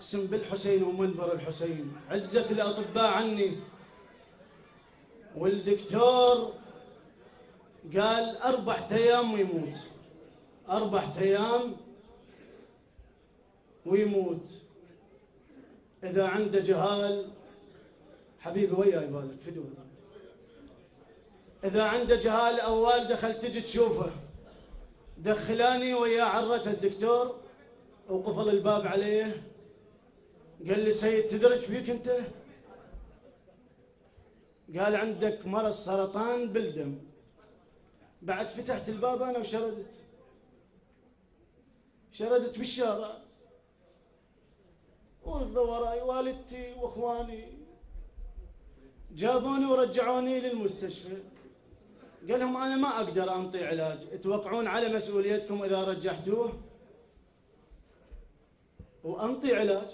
أقسم بالحسين ومنبر الحسين عزة الأطباء عني، والدكتور قال 4 أيام ويموت، 4 أيام ويموت. إذا عنده جهال حبيبي وياي بالك فدوه، إذا عنده جهال أو والده خل تجي تشوفه. دخلاني وياه عرة الدكتور وقفل الباب عليه، قال لي سيد تدري ايش فيك انت؟ قال عندك مرض سرطان بالدم. بعد فتحت الباب انا شردت بالشارع، وراي والدتي واخواني جابوني ورجعوني للمستشفى. قال لهم انا ما اقدر انطي علاج، توقعون على مسؤوليتكم اذا رجحتوه وانطي علاج.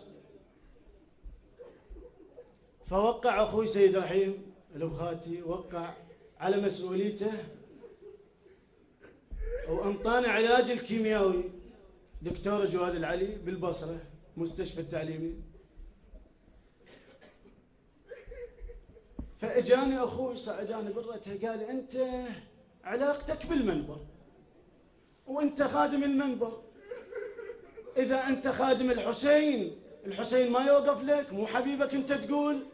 فوقع اخوي سيد رحيم الوخاتي، وقع على مسؤوليته وانطانا علاج الكيميائي دكتور جواد العلي بالبصره مستشفى التعليمي. فاجاني اخوي صعداني برته قال انت علاقتك بالمنبر وانت خادم المنبر، اذا انت خادم الحسين ما يوقف لك، مو حبيبك انت تقول؟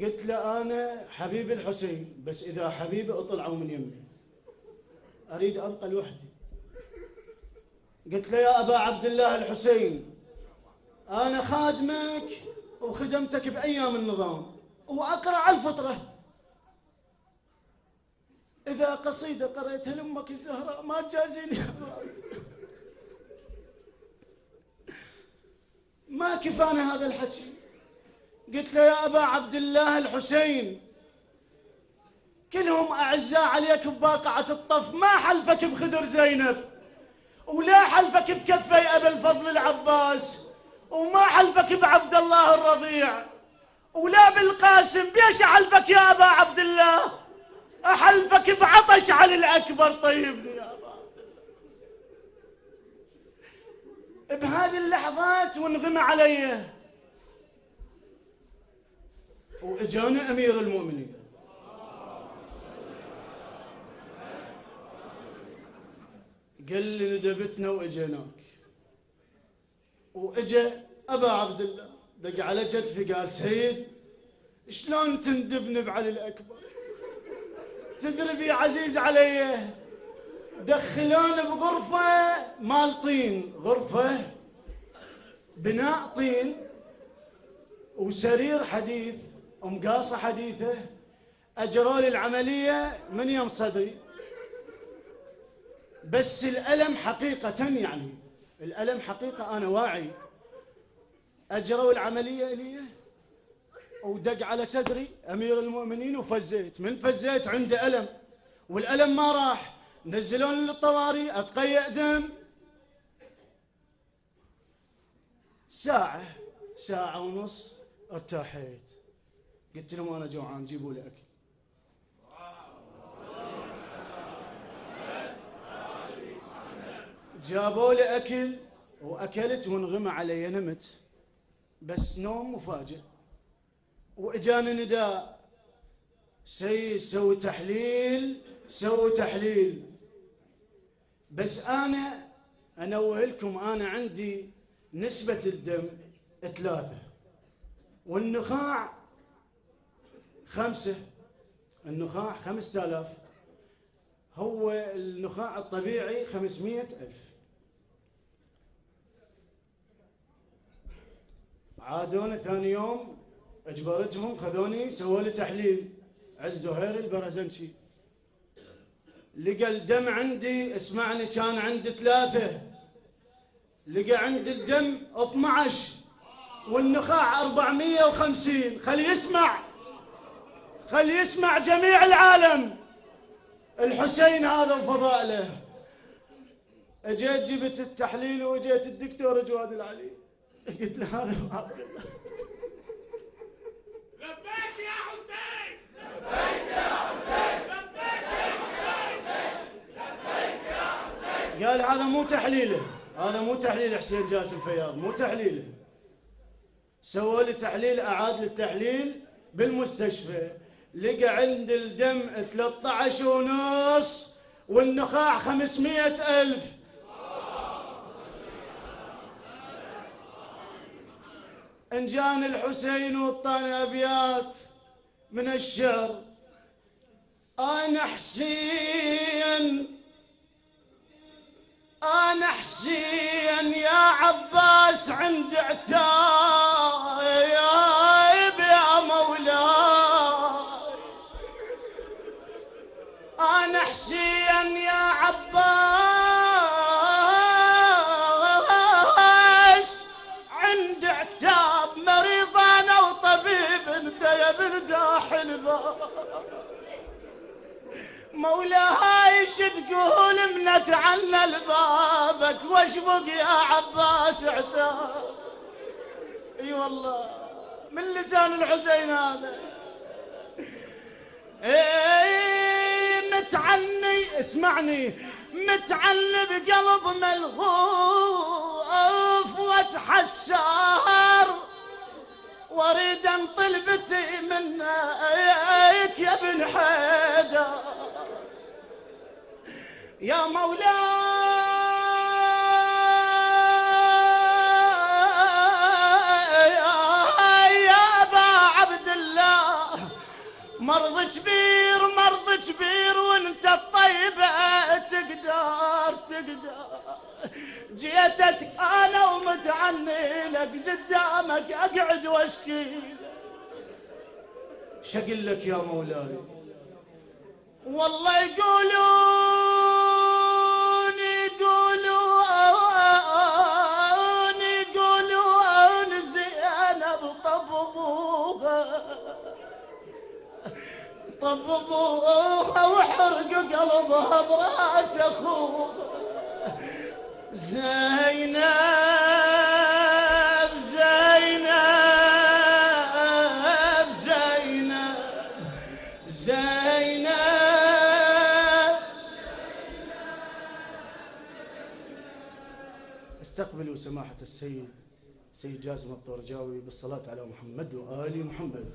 قلت له انا حبيب الحسين، بس اذا حبيبي اطلعوا من يمي، اريد ابقى لوحدي. قلت له يا ابا عبد الله الحسين، انا خادمك وخدمتك بايام النظام واقرا على الفطره، اذا قصيده قريتها لامك الزهراء ما تجازيني يا ابا، ما كفانا هذا الحكي. قلت له يا ابا عبد الله الحسين، كلهم اعزاء عليك بواقعه الطف، ما حلفك بخدر زينب، ولا حلفك بكفي ابا الفضل العباس، وما حلفك بعبد الله الرضيع، ولا بالقاسم. بيش احلفك يا ابا عبد الله؟ احلفك بعطش علي الاكبر. طيبني يا ابا عبد الله. بهذه اللحظات وانغمى علي، واجانا امير المؤمنين قال لي ندبتنا واجيناك. واجا ابا عبد الله دق على كتفي قال سيد شلون تندبني بعلي الاكبر؟ تدري بي عزيز علي، دخلوني بغرفه مال طين، غرفه بناء طين وسرير حديث ومقاصه حديثه. اجروا لي العمليه من يم صدري، بس الالم حقيقه، يعني الالم حقيقه انا واعي. اجروا العمليه لي ودق على صدري امير المؤمنين وفزيت. من فزيت عنده الم والالم ما راح، نزلوني للطوارئ اتقيأ دم. ساعه ونص ارتاحيت. قلت لهم انا جوعان جيبوا لي اكل. جابوا لي اكل واكلت وانغمى علي، نمت بس نوم مفاجئ. واجاني نداء سيد سوي تحليل. بس انا انوه لكم انا عندي نسبة الدم 3 والنخاع 5. النخاع 5000، هو النخاع الطبيعي 500,000. عادونا ثاني يوم اجبرتهم خذوني سووا لي تحليل. عز زهير البرزنشي لقى الدم عندي، اسمعني، كان عندي 3، لقى عندي الدم 12 والنخاع 450. خلي يسمع جميع العالم الحسين هذا وفضائله. اجيت جبت التحليل واجيت الدكتور جواد العلي قلت له هذا عبد الله. لبيك يا حسين، لبيك يا حسين، لبيك يا حسين، لبيك يا حسين. قال هذا مو تحليله، هذا مو تحليل حسين جاسم فياض، مو تحليله. سووا لي تحليل، أعاد لي التحليل بالمستشفى، لقى عند الدم 13.5 والنخاع 500,000. إن جاني الحسين وطاني أبيات من الشعر: أنا حسين أنا حسين يا عباس عند عتايب يا مولاي، أنا حسين يا عباس عند عتاب، مريض أنا وطبيب أنت يا بن داحل الباب. مولاي ايش تقول منت عنا لبابك واشبق يا عباس عتاب. اي والله من لسان الحسين هذا. متعني اسمعني، متعني بقلب ملهوف واتحسر، واريد ان طلبتي منك يا بن حيدر. يا مولاي يا ابا عبد الله، مرض كبير مرض كبير وانت الطيبه تقدر جيتك انا ومتعني لك قدامك اقعد واشكي. شقل لك يا مولاي؟ والله يقولون زينب طببوها وحرقوا قلبها براس اخوها. زينب زينب زينب زينب. استقبلوا سماحة السيد جاسم الطرجاوي بالصلاة على محمد وآل محمد.